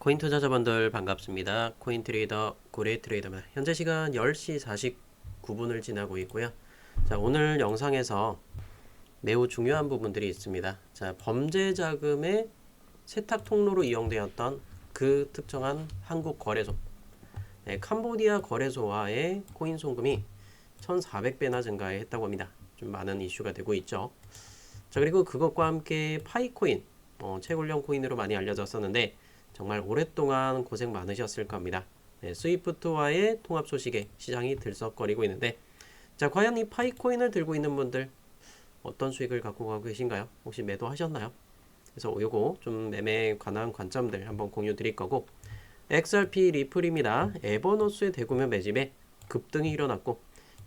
코인 투자자분들 반갑습니다. 코인 트레이더 고래 트레이더입니다. 현재 시간 10시 49분을 지나고 있고요. 자, 오늘 영상에서 매우 중요한 부분들이 있습니다. 자, 범죄 자금의 세탁 통로로 이용되었던 그 특정한 한국 거래소, 캄보디아 거래소와의 코인 송금이 1,400배나 증가했다고 합니다. 좀 많은 이슈가 되고 있죠. 자, 그리고 그것과 함께 파이코인, 채굴형 코인으로 많이 알려졌었는데 정말 오랫동안 고생 많으셨을 겁니다. 스위프트와의 통합 소식에 시장이 들썩거리고 있는데, 자, 과연 이 파이코인을 들고 있는 분들 어떤 수익을 갖고 가고 계신가요? 혹시 매도하셨나요? 그래서 요거 좀 매매에 관한 관점들 한번 공유 드릴 거고, XRP 리플입니다. 에버노스의 대규모 매집에 급등이 일어났고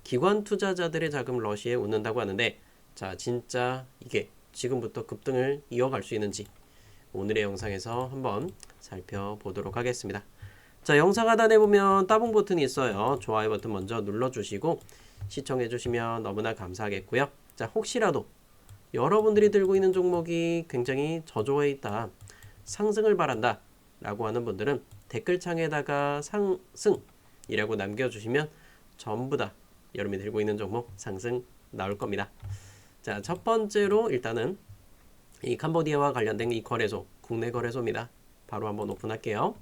기관 투자자들의 자금 러시에 웃는다고 하는데, 자, 진짜 이게 지금부터 급등을 이어갈 수 있는지 오늘의 영상에서 한번 살펴보도록 하겠습니다. 자, 영상 하단에 보면 따봉 버튼이 있어요. 좋아요 버튼 먼저 눌러주시고 시청해 주시면 너무나 감사하겠고요. 자, 혹시라도 여러분들이 들고 있는 종목이 굉장히 저조해 있다, 상승을 바란다 라고 하는 분들은 댓글창에다가 상승이라고 남겨주시면 전부 다 여러분이 들고 있는 종목 상승 나올 겁니다. 자, 첫 번째로 일단은 이 캄보디아와 관련된 이 거래소, 국내 거래소입니다. 바로 한번 오픈할게요.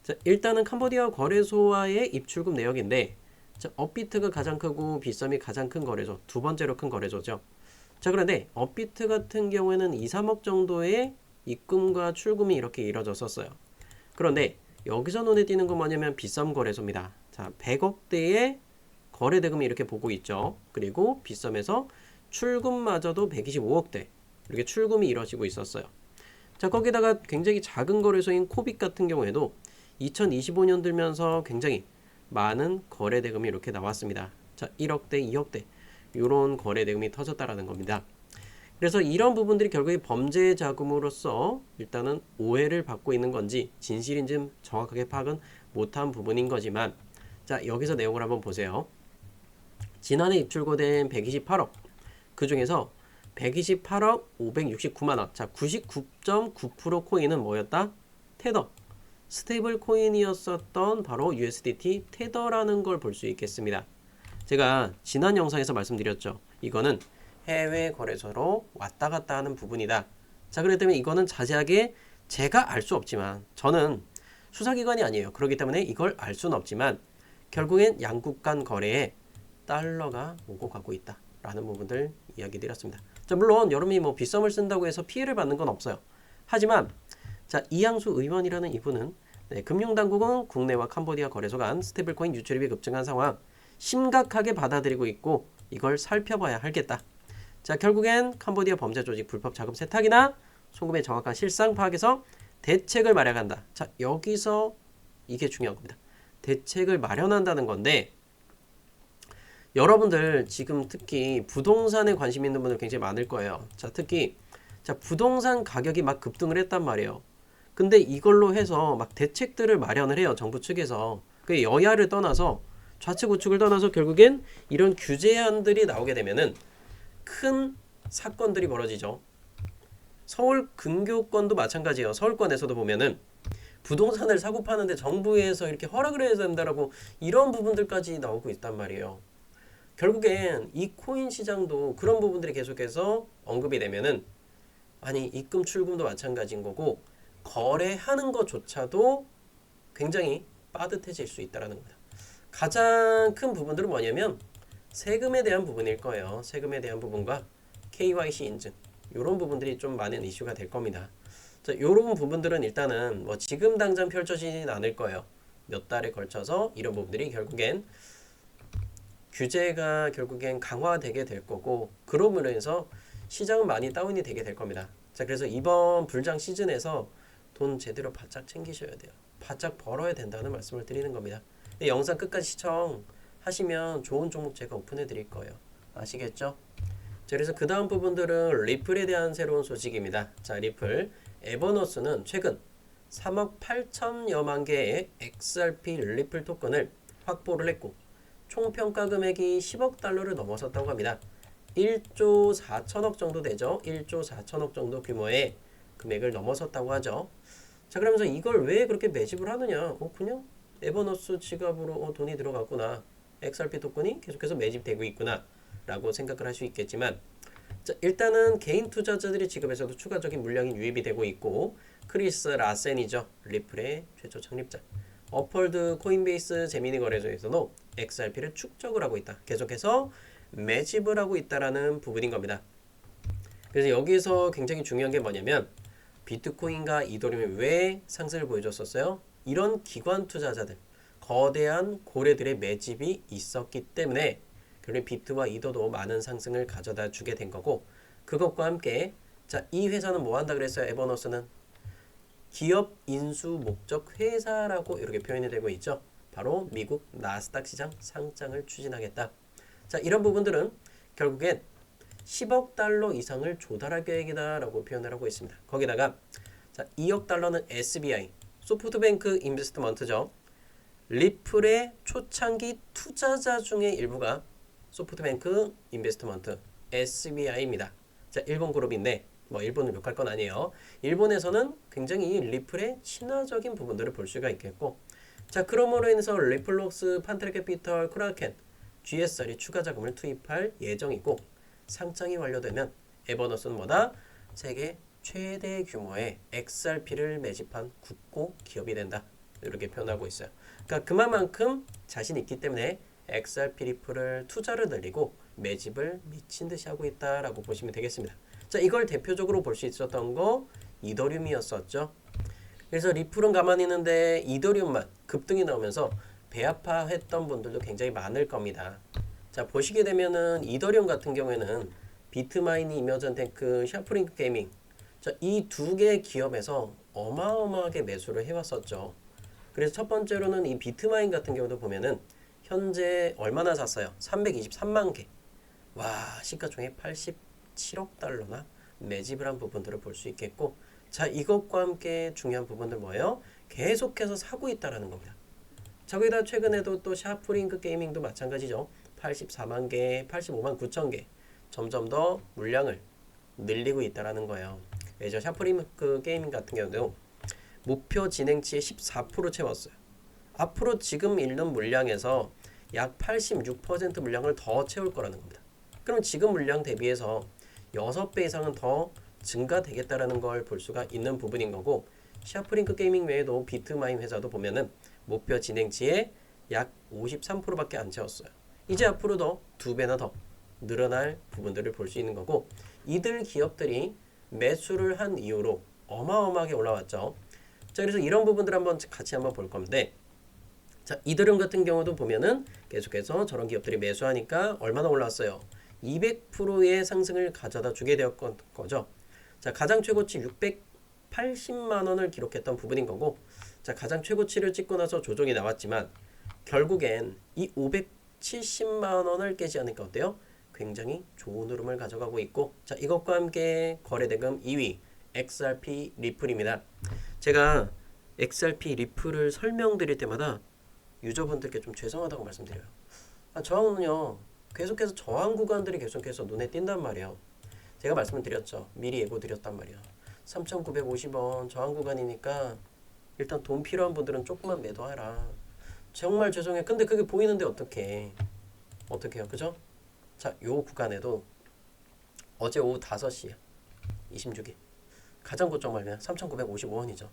자, 일단은 캄보디아 거래소와의 입출금 내역인데, 자, 업비트가 가장 크고 빗썸이 가장 큰 거래소, 두 번째로 큰 거래소죠. 자, 그런데 업비트 같은 경우에는 2, 3억 정도의 입금과 출금이 이렇게 이루어졌었어요. 그런데 여기서 눈에 띄는 건 뭐냐면 빗썸 거래소입니다. 자, 100억대의 거래 대금이 이렇게 보고 있죠. 그리고 빗썸에서 출금마저도 125억대 이렇게 출금이 이루어지고 있었어요. 자, 거기다가 굉장히 작은 거래소인 코빅 같은 경우에도 2025년 들면서 굉장히 많은 거래 대금이 이렇게 나왔습니다. 자, 1억대, 2억대 이런 거래 대금이 터졌다라는 겁니다. 그래서 이런 부분들이 결국에 범죄 자금으로서 일단은 오해를 받고 있는 건지 진실인지 정확하게 파악은 못한 부분인 거지만, 자, 여기서 내용을 한번 보세요. 지난해 입출고된 128억, 그 중에서 128억 569만원, 자, 99.9% 코인은 뭐였다? 테더, 스테이블 코인이었었던 바로 USDT 테더라는 걸 볼 수 있겠습니다. 제가 지난 영상에서 말씀드렸죠. 이거는 해외 거래소로 왔다 갔다 하는 부분이다. 자, 그렇기 때문에 이거는 자세하게 제가 알 수 없지만, 저는 수사기관이 아니에요. 그렇기 때문에 이걸 알 수는 없지만 결국엔 양국 간 거래에 달러가 오고 가고 있다 라는 부분들 이야기 드렸습니다. 자, 물론 여러분이 뭐 빗썸을 쓴다고 해서 피해를 받는 건 없어요. 하지만 자, 이양수 의원이라는 이분은 금융당국은 국내와 캄보디아 거래소 간 스테이블코인 유출입이 급증한 상황 심각하게 받아들이고 있고 이걸 살펴봐야 하겠다. 자, 결국엔 캄보디아 범죄 조직 불법 자금 세탁이나 송금의 정확한 실상 파악에서 대책을 마련한다. 자, 여기서 이게 중요한 겁니다. 대책을 마련한다는 건데, 여러분들 지금 특히 부동산에 관심 있는 분들 굉장히 많을 거예요. 자, 특히 자, 부동산 가격이 막 급등을 했단 말이에요. 근데 이걸로 해서 막 대책들을 마련을 해요. 정부 측에서. 그 여야를 떠나서 좌측 우측을 떠나서 결국엔 이런 규제안들이 나오게 되면은 큰 사건들이 벌어지죠. 서울 근교권도 마찬가지예요. 서울권에서도 보면은 부동산을 사고 파는데 정부에서 이렇게 허락을 해야 된다라고 이런 부분들까지 나오고 있단 말이에요. 결국엔 이 코인 시장도 그런 부분들이 계속해서 언급이 되면은, 아니, 입금 출금도 마찬가지인 거고 거래하는 것조차도 굉장히 빠듯해질 수 있다는 겁니다. 가장 큰 부분들은 뭐냐면 세금에 대한 부분일 거예요. 세금에 대한 부분과 KYC 인증, 이런 부분들이 좀 많은 이슈가 될 겁니다. 자, 이런 부분들은 일단은 뭐 지금 당장 펼쳐지진 않을 거예요. 몇 달에 걸쳐서 이런 부분들이 결국엔 규제가 결국엔 강화되게 될 거고, 그러므로 해서 시장은 많이 다운이 되게 될 겁니다. 자, 그래서 이번 불장 시즌에서 돈 제대로 바짝 챙기셔야 돼요. 바짝 벌어야 된다는 말씀을 드리는 겁니다. 영상 끝까지 시청하시면 좋은 종목 제가 오픈해 드릴 거예요. 아시겠죠? 자, 그래서 그 다음 부분들은 리플에 대한 새로운 소식입니다. 자, 리플 에버노스는 최근 3억 8천여만 개의 XRP 리플 토큰을 확보를 했고 총 평가 금액이 10억 달러를 넘어섰다고 합니다. 1조 4천억 정도 되죠. 1조 4천억 정도 규모의 금액을 넘어섰다고 하죠. 자, 그러면서 이걸 왜 그렇게 매집을 하느냐? 그냥 에버너스 지갑으로 돈이 들어갔구나. XRP 토큰이 계속해서 매집되고 있구나. 라고 생각을 할 수 있겠지만, 자, 일단은 개인 투자자들의 지갑에서도 추가적인 물량이 유입이 되고 있고, 크리스 라센이죠. 리플의 최초 창립자. 어펄드 코인베이스 재미니 거래소에서도 XRP를 축적을 하고 있다. 계속해서 매집을 하고 있다라는 부분인 겁니다. 그래서 여기서 굉장히 중요한 게 뭐냐면 비트코인과 이더리움이 왜 상승을 보여줬었어요? 이런 기관 투자자들, 거대한 고래들의 매집이 있었기 때문에 결국 비트와 이더도 많은 상승을 가져다 주게 된 거고, 그것과 함께 자, 이 회사는 뭐 한다 그랬어요? 에버너스는 기업 인수 목적 회사라고 이렇게 표현이 되고 있죠. 바로 미국 나스닥 시장 상장을 추진하겠다. 자, 이런 부분들은 결국엔 10억 달러 이상을 조달할 계획이다라고 표현을 하고 있습니다. 거기다가 자, 2억 달러는 SBI, 소프트뱅크 인베스트먼트죠. 리플의 초창기 투자자 중에 일부가 소프트뱅크 인베스트먼트 SBI입니다. 자, 일본 그룹인데 뭐 일본을 욕할 건 아니에요. 일본에서는 굉장히 리플의 친화적인 부분들을 볼 수가 있겠고, 자, 그러므로 인해서 리플록스, 판테르캐피털, 크라켄, GSR이 추가 자금을 투입할 예정이고, 상장이 완료되면 에버너스는 뭐다? 세계 최대 규모의 XRP를 매집한 국고 기업이 된다. 이렇게 표현하고 있어요. 그러니까 그만큼 자신 있기 때문에 XRP 리플을 투자를 늘리고 매집을 미친 듯이 하고 있다라고 보시면 되겠습니다. 자, 이걸 대표적으로 볼 수 있었던 거 이더리움이었었죠. 그래서 리플은 가만히 있는데 이더리움만 급등이 나오면서 배아파했던 분들도 굉장히 많을 겁니다. 자, 보시게 되면은 이더리움 같은 경우에는 비트마인이 이머전 탱크, 샤프링크 게이밍, 자, 이 두 개의 기업에서 어마어마하게 매수를 해왔었죠. 그래서 첫 번째로는 이 비트마인 같은 경우도 보면은 현재 얼마나 샀어요? 323만 개. 와, 시가총액 87억 달러나 매집을 한 부분들을 볼 수 있겠고, 자, 이것과 함께 중요한 부분들 뭐예요? 계속해서 사고 있다라는 겁니다. 자, 거기다 최근에도 또 샤프링크 게이밍도 마찬가지죠. 84만 개, 85만 9천 개. 점점 더 물량을 늘리고 있다라는 거예요. 예전 샤프링크 게이밍 같은 경우도 목표 진행치의 14% 채웠어요. 앞으로 지금 있는 물량에서 약 86% 물량을 더 채울 거라는 겁니다. 그럼 지금 물량 대비해서 6배 이상은 더 증가되겠다라는 걸 볼 수가 있는 부분인 거고, 샤프링크 게이밍 외에도 비트마인 회사도 보면은 목표 진행치의 약 53%밖에 안 채웠어요. 이제 앞으로도 2배나 더 늘어날 부분들을 볼 수 있는 거고, 이들 기업들이 매수를 한 이후로 어마어마하게 올라왔죠. 자, 그래서 이런 부분들 같이 한번 볼 건데, 자, 이더리움 같은 경우도 보면은 계속해서 저런 기업들이 매수하니까 얼마나 올랐어요? 200%의 상승을 가져다 주게 되었던 거죠. 자, 가장 최고치 680만 원을 기록했던 부분인 거고, 자, 가장 최고치를 찍고 나서 조정이 나왔지만 결국엔 이 570만 원을 깨지 않으니까 어때요? 굉장히 좋은 흐름을 가져가고 있고, 자, 이것과 함께 거래대금 2위 XRP 리플입니다. 제가 XRP 리플을 설명드릴 때마다 유저분들께 좀 죄송하다고 말씀드려요. 저항은요, 계속해서 저항 구간들이 계속해서 눈에 띈단 말이에요. 제가 말씀을 드렸죠. 미리 예고 드렸단 말이에요. 3,950원 저항 구간이니까 일단 돈 필요한 분들은 조금만 매도하라. 정말 죄송해요. 근데 그게 보이는데 어떡해요? 그죠? 자, 요 구간에도 어제 오후 5시에 26일 가장 고점 말면 3,955원이죠.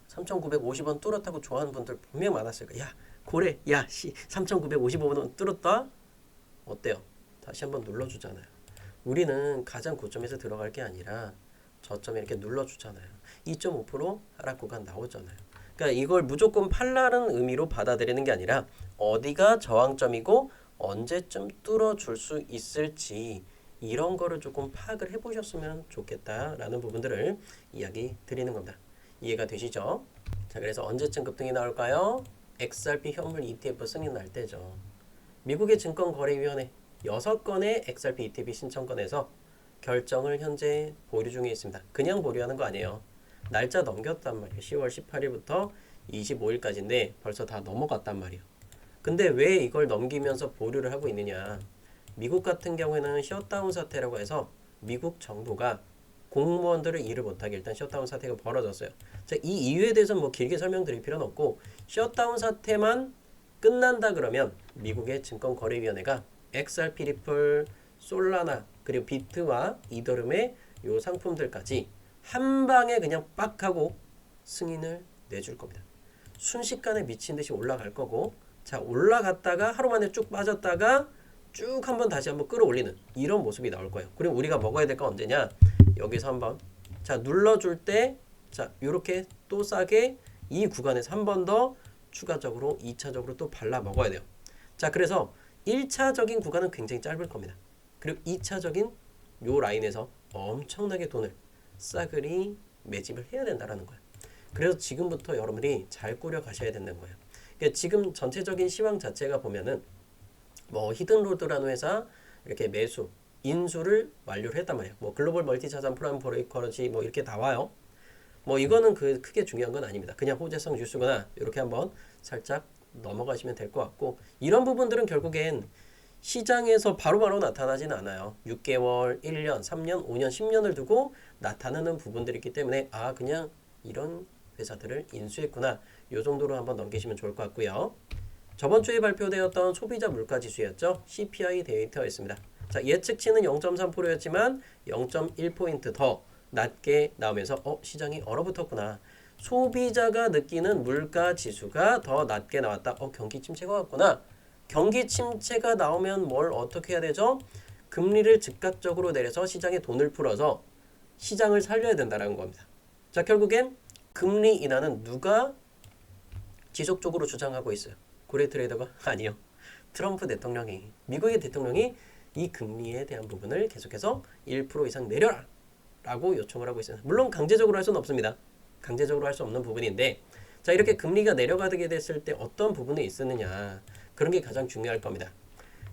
3,950원 뚫었다고 좋아하는 분들 분명 많았을 거예요. 야, 고래, 야, 3,955원 뚫었다? 어때요? 다시 한번 눌러주잖아요. 우리는 가장 고점에서 들어갈 게 아니라 저점에 이렇게 눌러주잖아요. 2.5% 하락 구간 나오잖아요. 그러니까 이걸 무조건 팔라는 의미로 받아들이는 게 아니라 어디가 저항점이고 언제쯤 뚫어줄 수 있을지 이런 거를 조금 파악을 해보셨으면 좋겠다라는 부분들을 이야기 드리는 겁니다. 이해가 되시죠? 자, 그래서 언제쯤 급등이 나올까요? XRP 현물 ETF 승인 날 때죠. 미국의 증권거래위원회 6건의 XRP ETF 신청건에서 결정을 현재 보류 중에 있습니다. 그냥 보류하는 거 아니에요. 날짜 넘겼단 말이에요. 10월 18일부터 25일까지인데 벌써 다 넘어갔단 말이에요. 근데 왜 이걸 넘기면서 보류를 하고 있느냐? 미국 같은 경우에는 셧다운 사태라고 해서 미국 정부가 공무원들을 일을 못하게 일단 셧다운 사태가 벌어졌어요. 자, 이 이유에 대해서는 뭐 길게 설명드릴 필요는 없고 셧다운 사태만 끝난다 그러면 미국의 증권거래위원회가 XRP 리플, 솔라나 그리고 비트와 이더름의 요 상품들까지 한 방에 그냥 빡 하고 승인을 내줄 겁니다. 순식간에 미친 듯이 올라갈 거고 자 올라갔다가 하루 만에 쭉 빠졌다가 쭉 한번 다시 한번 끌어올리는 이런 모습이 나올 거예요. 그리고 우리가 먹어야 될 건 언제냐? 여기서 한번 자 눌러줄 때 자 이렇게 또 싸게 이 구간에서 한 번 더 추가적으로 2차적으로 또 발라 먹어야 돼요. 자 그래서 1차적인 구간은 굉장히 짧을 겁니다. 그리고 2차적인 요 라인에서 엄청나게 돈을 싸그리 매집을 해야 된다라는 거예요. 그래서 지금부터 여러분들이 잘 꾸려 가셔야 된다는 거예요. 그러니까 지금 전체적인 시황 자체가 보면은 뭐 히든로드라는 회사 이렇게 매수, 인수를 완료를 했단 말이에요. 뭐 글로벌 멀티 자산 프라임 브로커러지 뭐 이렇게 나와요. 뭐 이거는 크게 중요한 건 아닙니다. 그냥 호재성 뉴스거나 이렇게 한번 살짝 넘어가시면 될 것 같고 이런 부분들은 결국엔 시장에서 바로바로 나타나지는 않아요. 6개월, 1년, 3년, 5년, 10년을 두고 나타나는 부분들이 있기 때문에 아 그냥 이런 회사들을 인수했구나. 이 정도로 한번 넘기시면 좋을 것 같고요. 저번 주에 발표되었던 소비자 물가지수였죠. CPI 데이터였습니다. 자 예측치는 0.3%였지만 0.1포인트 더 낮게 나오면서 시장이 얼어붙었구나. 소비자가 느끼는 물가지수가 더 낮게 나왔다. 경기 침체가 왔구나. 경기 침체가 나오면 뭘 어떻게 해야 되죠? 금리를 즉각적으로 내려서 시장에 돈을 풀어서 시장을 살려야 된다는 겁니다. 자 결국엔 금리 인하는 누가 지속적으로 주장하고 있어요? 고래 트레이더가? 아니요. 트럼프 대통령이 미국의 대통령이 이 금리에 대한 부분을 계속해서 1% 이상 내려라 라고 요청을 하고 있어요. 물론 강제적으로 할 수는 없습니다. 강제적으로 할 수 없는 부분인데 자 이렇게 금리가 내려가게 됐을 때 어떤 부분이 있었느냐 그런 게 가장 중요할 겁니다.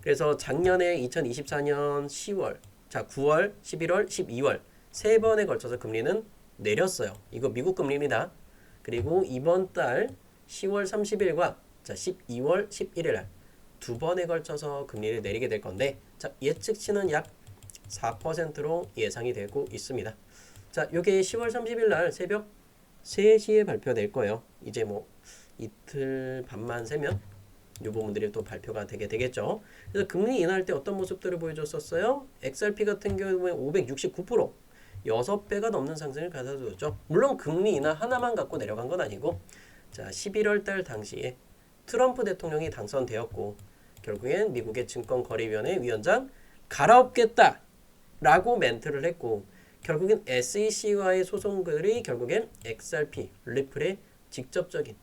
그래서 작년에 2024년 10월, 자 9월, 11월, 12월 세 번에 걸쳐서 금리는 내렸어요. 이거 미국 금리입니다. 그리고 이번 달 10월 30일과 자 12월 11일 날 두 번에 걸쳐서 금리를 내리게 될 건데 자 예측치는 약 4%로 예상이 되고 있습니다. 자, 요게 10월 30일 날 새벽 3시에 발표될 거예요. 이제 뭐 이틀 반만 세면 이 부분들이 또 발표가 되겠죠. 그래서 금리 인하할 때 어떤 모습들을 보여줬었어요? XRP 같은 경우에 569% 6배가 넘는 상승을 가져줬죠. 물론 금리 인하 하나만 갖고 내려간 건 아니고 자 11월 달 당시에 트럼프 대통령이 당선되었고 결국엔 미국의 증권거래위원회 위원장 갈아엎겠다 라고 멘트를 했고 결국엔 SEC와의 소송들이 결국엔 XRP, 리플의 직접적인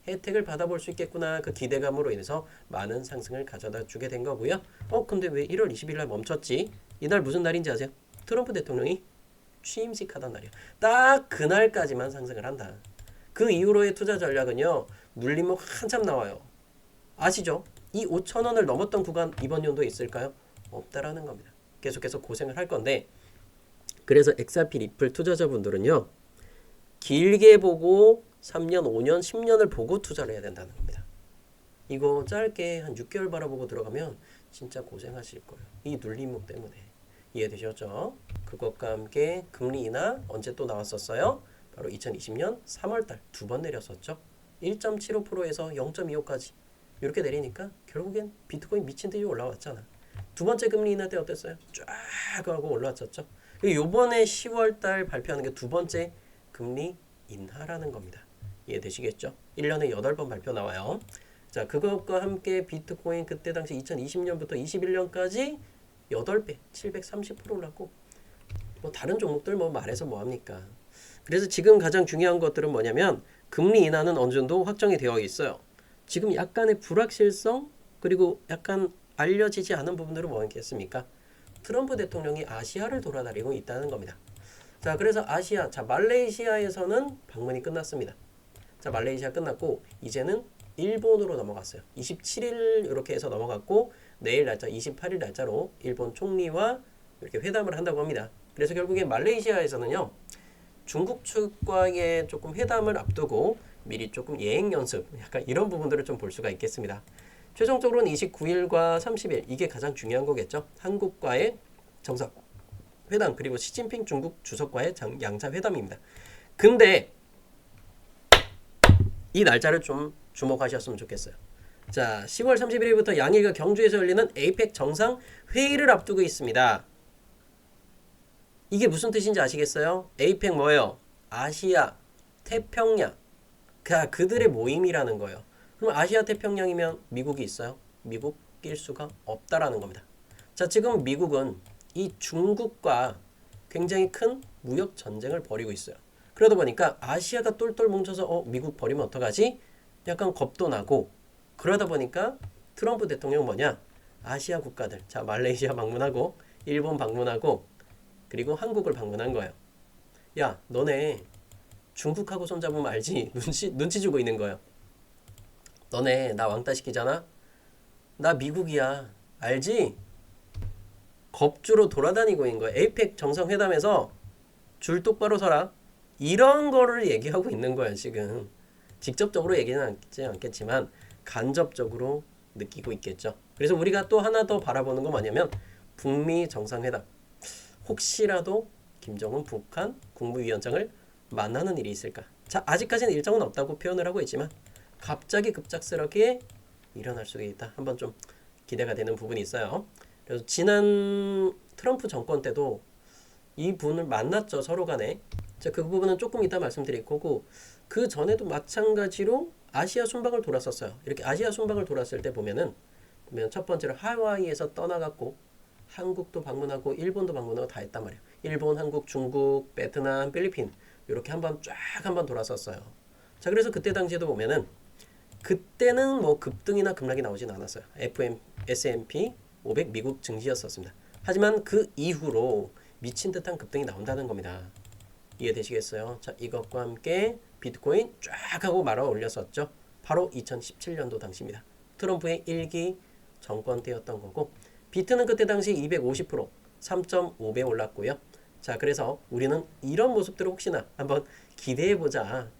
혜택을 받아볼 수 있겠구나 그 기대감으로 인해서 많은 상승을 가져다 주게 된 거고요. 근데 왜 1월 20일 날 멈췄지? 이날 무슨 날인지 아세요? 트럼프 대통령이 취임식 하던 날이에요. 딱 그날까지만 상승을 한다. 그 이후로의 투자 전략은요. 눌림목 한참 나와요. 아시죠? 이 5,000원을 넘었던 구간 이번 연도에 있을까요? 없다라는 겁니다. 계속해서 고생을 할 건데 그래서 XRP 리플 투자자분들은요. 길게 보고 3년, 5년, 10년을 보고 투자를 해야 된다는 겁니다. 이거 짧게 한 6개월 바라보고 들어가면 진짜 고생하실 거예요. 이 눌림목 때문에. 이해되셨죠? 그것과 함께 금리 인하 언제 또 나왔었어요? 바로 2020년 3월달 두 번 내렸었죠. 1.75%에서 0.25까지 이렇게 내리니까 결국엔 비트코인 미친 듯이 올라왔잖아. 두 번째 금리 인하 때 어땠어요? 쫙 하고 올라왔었죠. 요번에 10월달 발표하는 게 두 번째 금리 인하라는 겁니다. 이해되시겠죠? 1년에 8번 발표 나와요. 자, 그것과 함께 비트코인 그때 당시 2020년부터 21년까지 8배, 730% 올랐고 뭐 다른 종목들 뭐 말해서 뭐 합니까? 그래서 지금 가장 중요한 것들은 뭐냐면 금리 인하는 어느 정도 확정이 되어 있어요. 지금 약간의 불확실성 그리고 약간 알려지지 않은 부분들은 뭐가 있겠습니까? 트럼프 대통령이 아시아를 돌아다니고 있다는 겁니다. 자, 그래서 아시아, 자 말레이시아에서는 방문이 끝났습니다. 자, 말레이시아 끝났고 이제는 일본으로 넘어갔어요. 27일 이렇게 해서 넘어갔고 내일 날짜 28일 날짜로 일본 총리와 이렇게 회담을 한다고 합니다. 그래서 결국에 말레이시아에서는요. 중국 측과의 조금 회담을 앞두고 미리 조금 예행 연습 약간 이런 부분들을 좀 볼 수가 있겠습니다. 최종적으로는 29일과 30일 이게 가장 중요한 거겠죠. 한국과의 회담 그리고 시진핑 중국 주석과의 양자 회담입니다. 근데 이 날짜를 좀 주목하셨으면 좋겠어요. 자, 10월 31일부터 양일과 경주에서 열리는 에이펙 정상 회의를 앞두고 있습니다. 이게 무슨 뜻인지 아시겠어요? 에이펙 뭐예요? 아시아, 태평양. 그들의 모임이라는 거예요. 그럼 아시아 태평양이면 미국이 있어요? 미국일 수가 없다라는 겁니다. 자, 지금 미국은 이 중국과 굉장히 큰 무역 전쟁을 벌이고 있어요. 그러다 보니까 아시아가 똘똘 뭉쳐서 미국 버리면 어떡하지? 약간 겁도 나고 그러다 보니까 트럼프 대통령 뭐냐? 아시아 국가들. 자, 말레이시아 방문하고 일본 방문하고 그리고 한국을 방문한 거예요. 야, 너네 중국하고 손잡으면 알지? 눈치 주고 있는 거예요. 너네 나 왕따 시키잖아? 나 미국이야. 알지? 겁주로 돌아다니고 있는 거예요. 에이펙 정상회담에서 줄 똑바로 서라. 이런 거를 얘기하고 있는 거예요, 지금. 직접적으로 얘기는 하지 않겠지만 간접적으로 느끼고 있겠죠. 그래서 우리가 또 하나 더 바라보는 건 뭐냐면 북미 정상회담. 혹시라도 김정은 북한 국무위원장을 만나는 일이 있을까? 자, 아직까지는 일정은 없다고 표현을 하고 있지만 갑자기 급작스럽게 일어날 수도 있다. 한번 좀 기대가 되는 부분이 있어요. 그래서 지난 트럼프 정권 때도 이 분을 만났죠, 서로 간에. 자, 그 부분은 조금 이따 말씀드릴 거고 그 전에도 마찬가지로 아시아 순방을 돌았었어요. 이렇게 아시아 순방을 돌았을 때 보면 첫 번째로 하와이에서 떠나갔고 한국도 방문하고 일본도 방문하고 다 했단 말이에요. 일본, 한국, 중국, 베트남, 필리핀 이렇게 한번 돌았었어요. 자, 그래서 그때 당시에도 보면은 그때는 뭐 급등이나 급락이 나오진 않았어요. S&P 500 미국 증시였었습니다. 하지만 그 이후로 미친 듯한 급등이 나온다는 겁니다. 이해되시겠어요? 자, 이것과 함께 비트코인 쫙 하고 말아 올렸었죠. 바로 2017년도 당시입니다. 트럼프의 1기 정권 때였던 거고 비트는 그때 당시 250% 3.5배 올랐고요. 자, 그래서 우리는 이런 모습들을 혹시나 한번 기대해보자.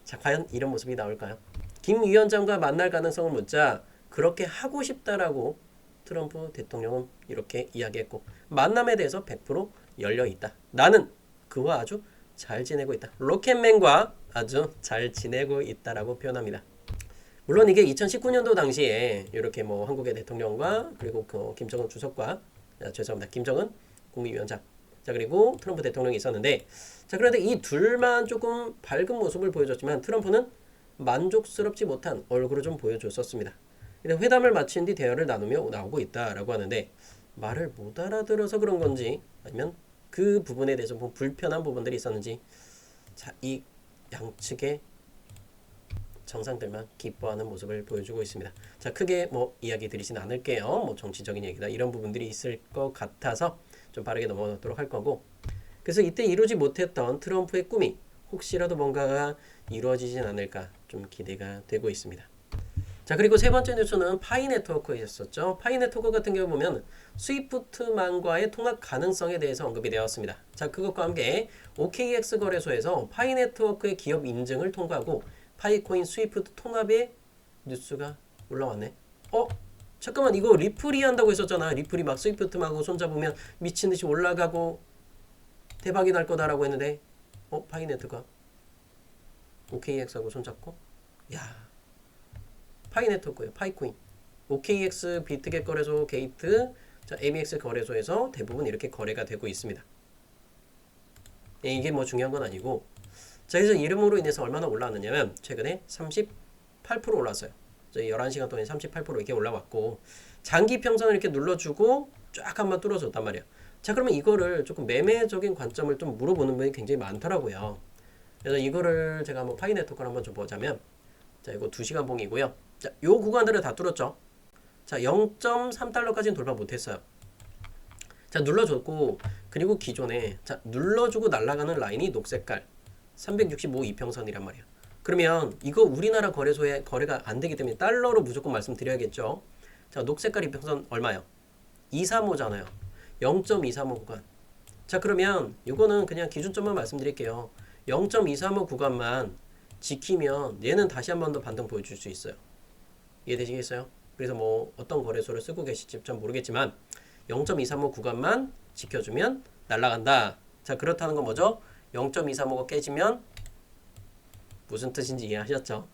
자, 과연 이런 모습이 나올까요? 김 위원장과 만날 가능성을 묻자 그렇게 하고 싶다라고 트럼프 대통령은 이렇게 이야기했고 만남에 대해서 100% 열려있다. 나는 그와 아주 잘 지내고 있다. 로켓맨과 아주 잘 지내고 있다라고 표현합니다. 물론 이게 2019년도 당시에 이렇게 뭐 한국의 대통령과 그리고 그 김정은 주석과 죄송합니다. 김정은 국무위원장 자 그리고 트럼프 대통령이 있었는데 자 그런데 이 둘만 조금 밝은 모습을 보여줬지만 트럼프는 만족스럽지 못한 얼굴을 좀 보여줬었습니다. 근데 회담을 마친 뒤 대화를 나누며 나오고 있다라고 하는데 말을 못 알아들어서 그런 건지 아니면 그 부분에 대해서 뭐 불편한 부분들이 있었는지 자, 이 양측의 정상들만 기뻐하는 모습을 보여주고 있습니다. 자, 크게 뭐 이야기 드리진 않을게요. 뭐 정치적인 얘기다 이런 부분들이 있을 것 같아서 좀 빠르게 넘어가도록 할 거고 그래서 이때 이루지 못했던 트럼프의 꿈이 혹시라도 뭔가가 이루어지진 않을까 좀 기대가 되고 있습니다. 자, 그리고 세 번째 뉴스는 파이 네트워크였었죠. 파이 네트워크 같은 경우 보면 스위프트만과의 통합 가능성에 대해서 언급이 되었습니다. 자, 그것과 함께 OKX 거래소에서 파이 네트워크의 기업 인증을 통과하고 파이코인 스위프트 통합의 뉴스가 올라왔네. 잠깐만 이거 리플이 한다고 했었잖아. 리플이 막 스위프트하고 손잡으면 미친듯이 올라가고 대박이 날 거다라고 했는데 파이네트가 OKX하고 손잡고 야 파이네트워크예요. 파이코인 OKX 비트겟 거래소 게이트 자 AMX 거래소에서 대부분 이렇게 거래가 되고 있습니다. 이게 뭐 중요한 건 아니고 자 그래서 이름으로 인해서 얼마나 올라왔느냐면 최근에 38% 올랐어요. 11시간 동안 38% 이렇게 올라왔고 장기 평선을 이렇게 눌러주고 쫙 한번 뚫어줬단 말이에요. 자 그러면 이거를 조금 매매적인 관점을 좀 물어보는 분이 굉장히 많더라고요. 그래서 이거를 제가 한번 파이 네트워크를 한번 좀 보자면 자 이거 2시간 봉이고요. 자 요 구간들을 다 뚫었죠. 자 0.3달러까지는 돌파 못했어요. 자 눌러줬고 그리고 기존에 자 눌러주고 날아가는 라인이 녹색깔 365 이평선이란 말이에요. 그러면 이거 우리나라 거래소에 거래가 안 되기 때문에 달러로 무조건 말씀드려야겠죠. 자 녹색깔 이평선 얼마요? 235잖아요. 0.235 구간. 자 그러면 이거는 그냥 기준점만 말씀드릴게요. 0.235 구간만 지키면 얘는 다시 한 번 더 반등 보여줄 수 있어요. 이해되시겠어요? 그래서 뭐 어떤 거래소를 쓰고 계실지 잘 모르겠지만 0.235 구간만 지켜주면 날아간다. 자, 그렇다는 건 뭐죠? 0.235가 깨지면 무슨 뜻인지 이해하셨죠?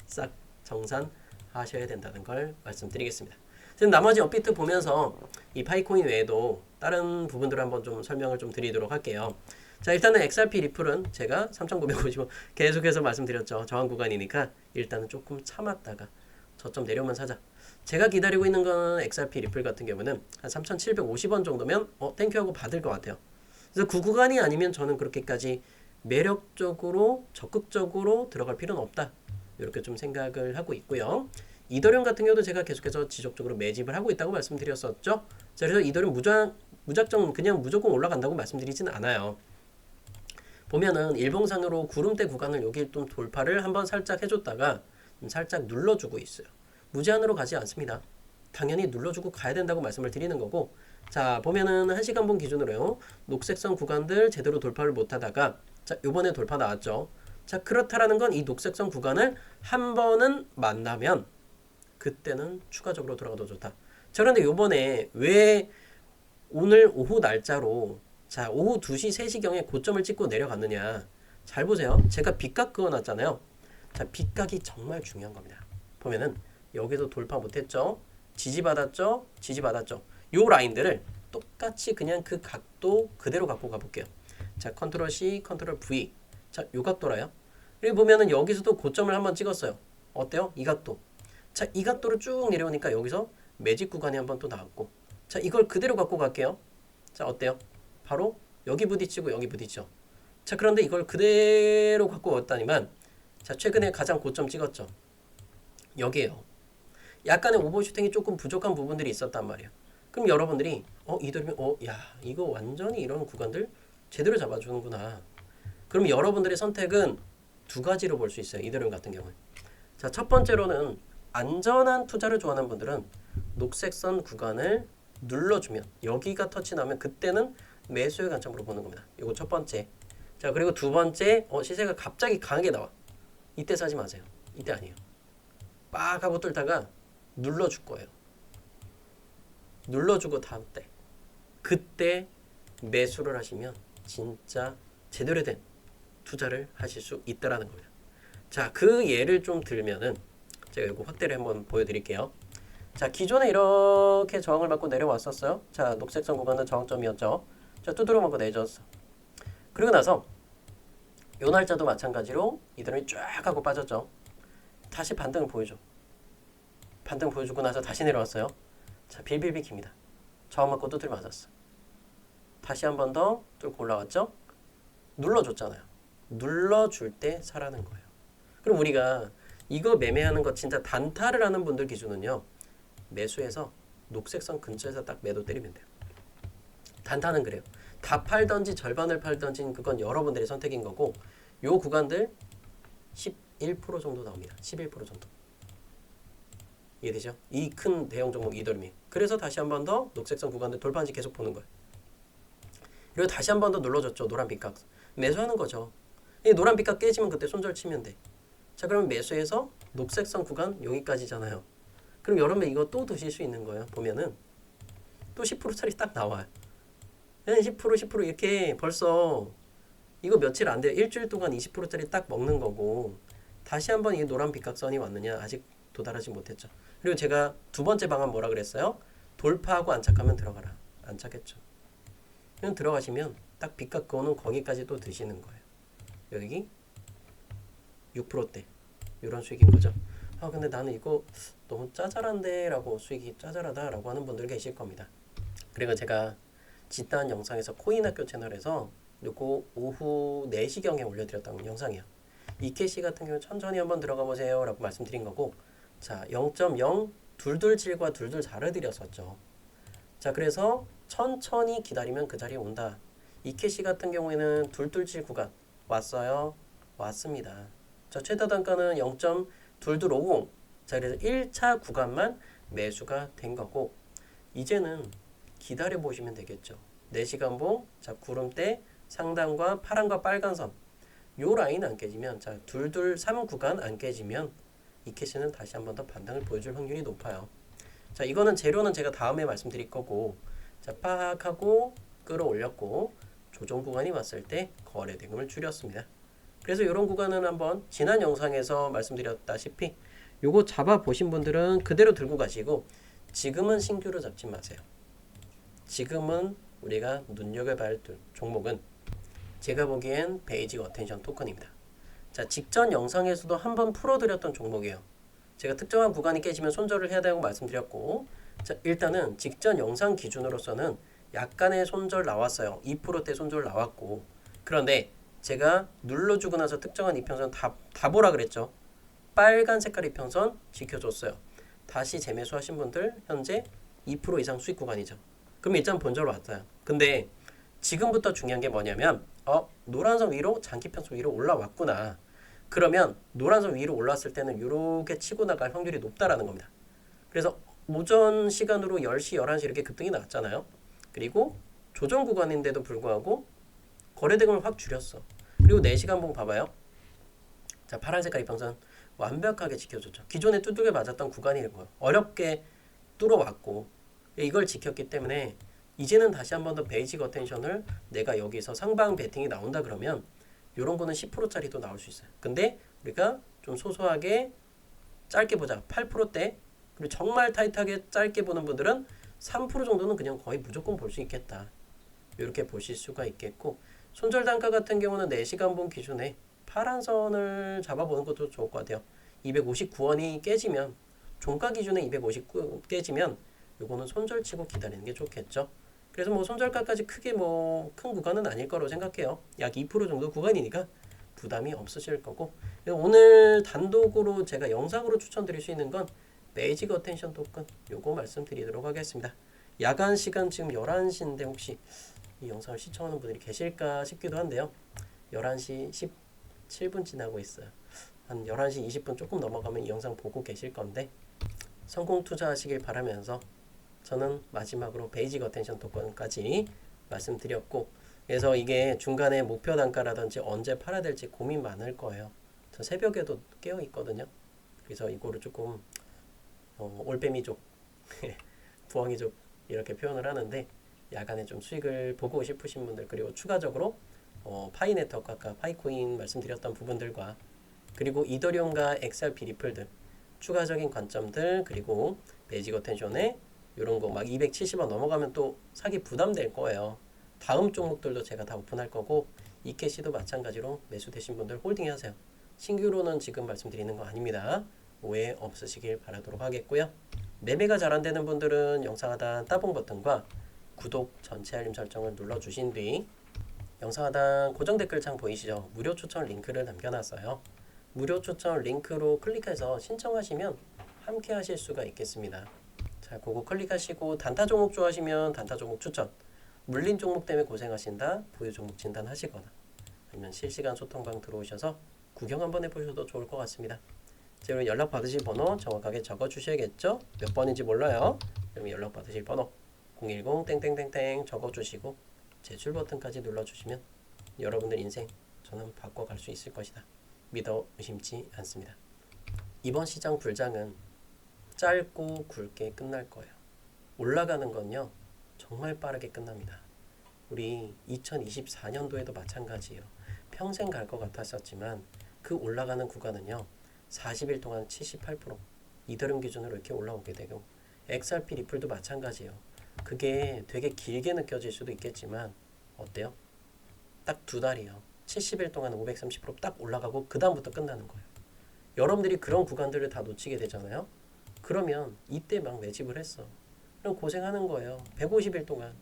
싹 정산하셔야 된다는 걸 말씀드리겠습니다. 지금 나머지 업비트 보면서 이 파이코인 외에도 다른 부분들을 한번 좀 설명을 좀 드리도록 할게요. 자, 일단은 XRP 리플은 제가 3,950원 계속해서 말씀드렸죠. 저항 구간이니까 일단은 조금 참았다가 저점 내려오면 사자. 제가 기다리고 있는 건 XRP 리플 같은 경우는 한 3,750원 정도면 땡큐하고 받을 것 같아요. 그래서 그 구간이 아니면 저는 그렇게까지 매력적으로 적극적으로 들어갈 필요는 없다. 이렇게 좀 생각을 하고 있고요. 이더리움 같은 경우도 제가 계속해서 지속적으로 매집을 하고 있다고 말씀드렸었죠. 자, 그래서 이더리움 무작정 그냥 무조건 올라간다고 말씀드리진 않아요. 보면은 일봉상으로 구름대 구간을 여기 좀 돌파를 한번 살짝 해줬다가 살짝 눌러주고 있어요. 무제한으로 가지 않습니다. 당연히 눌러주고 가야 된다고 말씀을 드리는 거고, 자, 보면은 1시간봉 기준으로요. 녹색선 구간들 제대로 돌파를 못하다가 자, 요번에 돌파 나왔죠. 자, 그렇다라는 건 이 녹색선 구간을 한 번은 만나면 그때는 추가적으로 들어가도 좋다. 자, 그런데 요번에 왜 오늘 오후 날짜로 자, 오후 2시, 3시경에 고점을 찍고 내려갔느냐. 잘 보세요. 제가 빗각 그어놨잖아요. 자, 빗각이 정말 중요한 겁니다. 보면은 여기서 돌파 못했죠. 지지받았죠. 지지받았죠. 요 라인들을 똑같이 그냥 그 각도 그대로 갖고 가볼게요. 자, 컨트롤 C, 컨트롤 V. 자, 요 각도라요. 그리고 보면은 여기서도 고점을 한번 찍었어요. 어때요? 이 각도. 자, 이 각도로 쭉 내려오니까 여기서 매직 구간이 한번 또 나왔고. 자, 이걸 그대로 갖고 갈게요. 자, 어때요? 바로 여기 부딪히고 여기 부딪혀. 자, 그런데 이걸 그대로 갖고 왔다니만 자, 최근에 가장 고점 찍었죠. 여기에요. 약간의 오버슈팅이 조금 부족한 부분들이 있었단 말이에요. 그럼 여러분들이 이더리움 야, 이거 완전히 이런 구간들 제대로 잡아주는구나. 그럼 여러분들의 선택은 두 가지로 볼 수 있어요. 이더리움 같은 경우는. 자, 첫 번째로는 안전한 투자를 좋아하는 분들은 녹색선 구간을 눌러주면 여기가 터치 나면 그때는 매수의 관점으로 보는 겁니다. 이거 첫 번째. 자, 그리고 두 번째 시세가 갑자기 강하게 나와. 이때 사지 마세요. 이때 아니에요. 빡 하고 뚫다가 눌러줄 거예요. 눌러주고 다음 때 그때 매수를 하시면 진짜 제대로 된 투자를 하실 수 있다라는 겁니다. 자, 그 예를 좀 들면은 제가 이거 확대를 한번 보여드릴게요. 자, 기존에 이렇게 저항을 받고 내려왔었어요. 자, 녹색선 구간은 저항점이었죠. 자, 두드러 맞고 내줬어. 그리고 나서 요 날짜도 마찬가지로 이더리움이 쫙 하고 빠졌죠. 다시 반등을 보여줘. 반등 보여주고 나서 다시 내려왔어요. 자, 빌빌빌 깁니다. 저항 맞고 두드려 맞았어. 다시 한 번 더 뚫고 올라왔죠. 눌러줬잖아요. 눌러줄 때 사라는 거예요. 그럼 우리가 이거 매매하는 거 진짜 단타를 하는 분들 기준은요. 매수해서 녹색선 근처에서 딱 매도 때리면 돼요. 단타는 그래요. 다 팔던지 절반을 팔던지 그건 여러분들의 선택인 거고 요 구간들 11% 정도 나옵니다. 11% 정도. 이해되죠? 이 큰 대형 종목 이더리움이. 그래서 다시 한 번 더 녹색선 구간들 돌파한지 계속 보는 거예요. 그리고 다시 한 번 더 눌러줬죠. 노란 빛각. 매수하는 거죠. 이 노란 빛각 깨지면 그때 손절 치면 돼. 자, 그러면 매수해서 녹색선 구간 여기까지잖아요. 그럼 여러분 이거 또 드실 수 있는 거예요. 보면은 또 10%짜리 딱 나와요. 10% 이렇게 벌써 이거 며칠 안 돼요. 일주일 동안 20%짜리 딱 먹는 거고 다시 한번 이 노란 빛각선이 왔느냐 아직 도달하지 못했죠. 그리고 제가 두 번째 방안 뭐라 그랬어요? 돌파하고 안착하면 들어가라. 안착했죠. 그냥 들어가시면 딱 빛각 그거는 거기까지 또 드시는 거예요. 여기 6%대 이런 수익인 거죠. 근데 나는 이거 너무 짜잘한데 라고 수익이 짜잘하다 라고 하는 분들 계실 겁니다. 그리고 제가 지난 영상에서 코인학교 채널에서 요거 오후 4시경에 올려드렸던 영상이에요. 이케시 같은 경우 천천히 한번 들어가 보세요 라고 말씀드린 거고 자 0.0 227과 224를 드렸었죠. 자, 그래서 천천히 기다리면 그 자리에 온다. 이케시 같은 경우에는 227 구간 왔어요. 왔습니다. 자, 최다 단가는 0.2250. 자, 그래서 1차 구간만 매수가 된 거고 이제는 기다려 보시면 되겠죠. 4시간 봉, 자, 구름대 상단과 파란과 빨간 선. 요 라인 안 깨지면 자, 223 구간 안 깨지면 이 캐시는 다시 한 번 더 반등을 보여줄 확률이 높아요. 자, 이거는 재료는 제가 다음에 말씀드릴 거고 자, 팍 하고 끌어올렸고 조정 구간이 왔을 때 거래 대금을 줄였습니다. 그래서 이런 구간은 한번 지난 영상에서 말씀드렸다시피 요거 잡아 보신 분들은 그대로 들고 가시고 지금은 신규로 잡지 마세요. 지금은 우리가 눈여겨봐야 할 종목은 제가 보기엔 베이직 어텐션 토큰입니다. 자, 직전 영상에서도 한번 풀어드렸던 종목이에요. 제가 특정한 구간이 깨지면 손절을 해야 되고 말씀드렸고, 자, 일단은 직전 영상 기준으로서는 약간의 손절 나왔어요. 2%대 손절 나왔고, 그런데 제가 눌러주고 나서 특정한 이평선 다 보라 그랬죠. 빨간 색깔 이평선 지켜줬어요. 다시 재매수하신 분들 현재 2% 이상 수익 구간이죠. 그럼 일단 본절 왔어요. 근데 지금부터 중요한 게 뭐냐면 노란선 위로 장기평선 위로 올라왔구나. 그러면 노란선 위로 올라왔을 때는 이렇게 치고 나갈 확률이 높다라는 겁니다. 그래서 오전 시간으로 10시, 11시 이렇게 급등이 나왔잖아요. 그리고 조정 구간인데도 불구하고 거래 대금을 확 줄였어. 그리고 4시간 봉 봐봐요. 자, 파란 색깔 이평선 완벽하게 지켜줬죠. 기존에 두들겨 맞았던 구간이고요. 어렵게 뚫어왔고 이걸 지켰기 때문에 이제는 다시 한 번 더 베이직 어텐션을 내가 여기서 상방 베팅이 나온다 그러면 이런 거는 10%짜리도 나올 수 있어요. 근데 우리가 좀 소소하게 짧게 보자. 8%대 그리고 정말 타이트하게 짧게 보는 분들은 3% 정도는 그냥 거의 무조건 볼 수 있겠다. 이렇게 보실 수가 있겠고 손절 단가 같은 경우는 4시간 봉 기준에 파란 선을 잡아보는 것도 좋을 것 같아요. 259원이 깨지면 종가 기준에 259 깨지면 요거는 손절치고 기다리는 게 좋겠죠. 그래서 뭐 손절가까지 크게 뭐 큰 구간은 아닐 거라고 생각해요. 약 2% 정도 구간이니까 부담이 없으실 거고 오늘 단독으로 제가 영상으로 추천드릴 수 있는 건 베이직 어텐션 토큰 요거 말씀드리도록 하겠습니다. 야간 시간 지금 11시인데 혹시 이 영상을 시청하는 분들이 계실까 싶기도 한데요. 11시 17분 지나고 있어요. 한 11시 20분 조금 넘어가면 이 영상 보고 계실 건데 성공 투자하시길 바라면서 저는 마지막으로 베이직 어텐션 토큰까지 말씀드렸고 그래서 이게 중간에 목표 단가라든지 언제 팔아야 될지 고민 많을 거예요. 저 새벽에도 깨어 있거든요. 그래서 이거를 조금 올빼미족, 부엉이족 이렇게 표현을 하는데 야간에 좀 수익을 보고 싶으신 분들 그리고 추가적으로 파이 네트워크 아까 파이코인 말씀드렸던 부분들과 그리고 이더리움과 XRP 리플들 추가적인 관점들 그리고 베이직 어텐션에 이런 거 막 270원 넘어가면 또 사기 부담될 거예요. 다음 종목들도 제가 다 오픈할 거고 이캐시도 마찬가지로 매수되신 분들 홀딩 하세요. 신규로는 지금 말씀드리는 거 아닙니다. 오해 없으시길 바라도록 하겠고요. 매매가 잘 안되는 분들은 영상 하단 따봉 버튼과 구독 전체 알림 설정을 눌러주신 뒤 영상 하단 고정 댓글창 보이시죠? 무료 추천 링크를 남겨놨어요. 무료 추천 링크로 클릭해서 신청하시면 함께 하실 수가 있겠습니다. 자, 그거 클릭하시고 단타 종목 좋아하시면 단타 종목 추천, 물린 종목 때문에 고생하신다 보유 종목 진단 하시거나 아니면 실시간 소통방 들어오셔서 구경 한번 해보셔도 좋을 것 같습니다. 제가 연락 받으실 번호 정확하게 적어 주셔야겠죠? 몇 번인지 몰라요. 그러면 연락 받으실 번호 010 땡땡땡땡 적어 주시고 제출 버튼까지 눌러주시면 여러분들 인생 저는 바꿔갈 수 있을 것이다. 믿어 의심치 않습니다. 이번 시장 불장은 짧고 굵게 끝날 거예요. 올라가는 건요 정말 빠르게 끝납니다. 우리 2024년도에도 마찬가지예요. 평생 갈 것 같았었지만 그 올라가는 구간은요 40일 동안 78% 이더리움 기준으로 이렇게 올라오게 되고 XRP 리플도 마찬가지예요. 그게 되게 길게 느껴질 수도 있겠지만 어때요? 딱 2달이요. 70일 동안 530% 딱 올라가고 그 다음부터 끝나는 거예요. 여러분들이 그런 구간들을 다 놓치게 되잖아요. 그러면 이때 막 매집을 했어. 그럼 고생하는 거예요. 150일 동안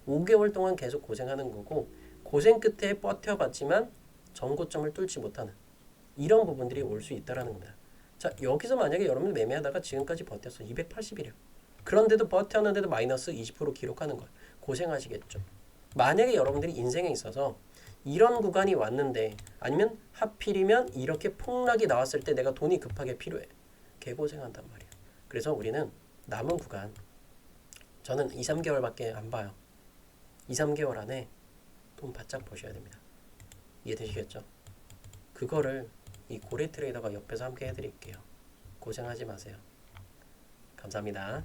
5개월 동안 계속 고생하는 거고 고생 끝에 버텨봤지만 전고점을 뚫지 못하는 이런 부분들이 올 수 있다는 겁니다. 자, 여기서 만약에 여러분들 매매하다가 지금까지 버텼어. 280일이요. 그런데도 버텼는데도 마이너스 20% 기록하는 거예요. 고생하시겠죠. 만약에 여러분들이 인생에 있어서 이런 구간이 왔는데 아니면 하필이면 이렇게 폭락이 나왔을 때 내가 돈이 급하게 필요해. 개고생한단 말이에요. 그래서 우리는 남은 구간 저는 2, 3개월밖에 안 봐요. 2, 3개월 안에 돈 바짝 버셔야 됩니다. 이해되시겠죠? 그거를 이 고래 트레이더가 옆에서 함께 해드릴게요. 고생하지 마세요. 감사합니다.